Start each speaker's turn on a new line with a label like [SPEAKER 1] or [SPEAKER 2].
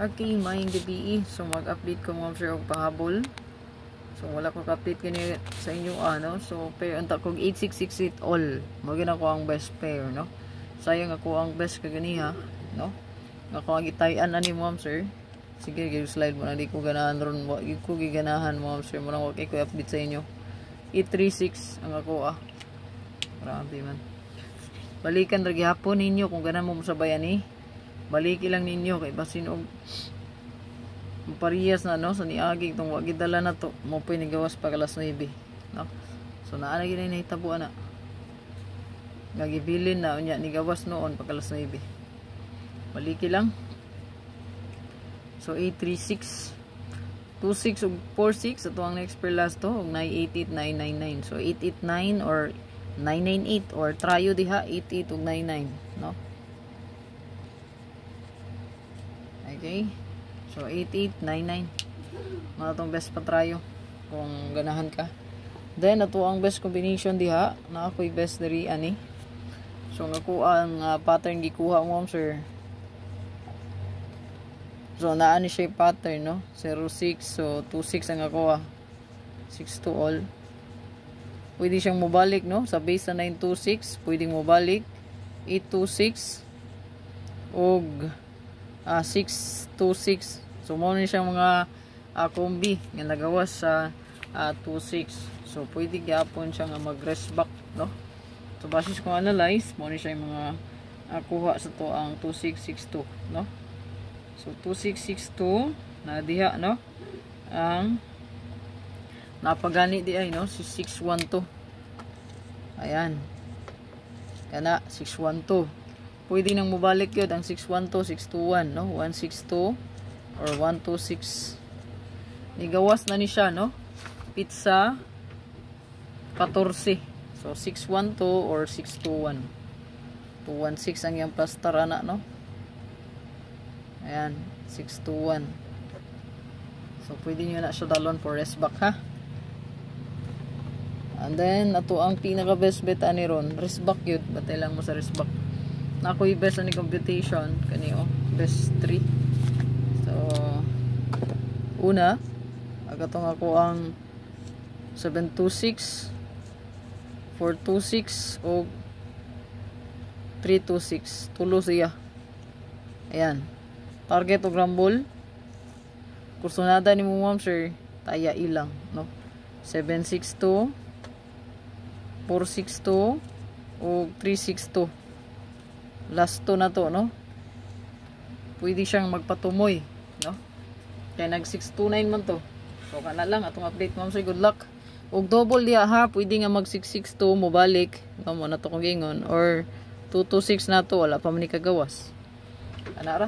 [SPEAKER 1] Okay, maayong gabi. So mag-update ko mga sir og pahabol. So wala ko ka-update kini sa inyo So pair unta kog 8668 all. Mao ako ang best pair, no. Sayang ako ang best kaganiha, no. Ako ang gitayan ani mo sir. Sige, give slide mo na di ko ganahan ron. Wa ko giganahan mo sir. Mo nang wa ko update sa inyo. 836 ang ako Grabe man. Balikan ra gihapon ninyo kung ganan mo sabayan ni. Baliki lang ninyo kay basin og parehas na no sa niagi tong wa gidala na to mo pay nigawas pa alas 9, no. So naa na gid nahitabo ana. Gagibilin na unya nigawas noon pa alas 9. Baliki lang. So 836 26 ug 46 ato ang next per last to og 988999. So 889 or 998 or tryo diha 88 ug 99, no. Okay. So 8899. Mga tong best patrayo kung ganahan ka. Then ato ang best combination diha na ako'y best diri ani. So ako ang pattern gikuha mo sir. So naa ni siya pattern, no. 06 so 26 ang ako 62 all. Pwede siyang mobalik, no, sa base na 926 pwedeng mobalik 826 og 626. So mo ni siyang mga kombi nga nagawas sa 26. So pwede gyapon siya nga mag-rest back, no. So basis kung analyze mo ni siya yung mga kuha sa to ang 2662, no. So 2662 na diha, no, ang napagani di ay, no, si 612. Ayan. Kana 612. Pwede nang mubalik yun ang 612, 621, no? 162 or 126. Nigawas na ni siya, no? Pizza 14. So 612 or 621. 216 ang yung plaster ana, no? Ayan, 621. So pwede nyo na siya dalon for rest back, ha? And then ato ang pinaka best bet ani ron, rest back yun. Batay lang mo sa rest back. Na ako yung best ani computation kaniyo, best 3. So una agatong ako ang 726 426 o 326 tulo siya. Ayan, target og rumble kursunada ni mo ma'am sir taya ilang, no. 762 462 o 362 last to na to, no. Pwede siyang magpatumoy, no. Kaya nag 629 man to. So kana lang atong update ma'am sir, good luck. Og double diha ha, pwede nga mag 662 mo balik, no mo na to kung gingon, or 226 na to wala pa man ni kagawas. Ana ra.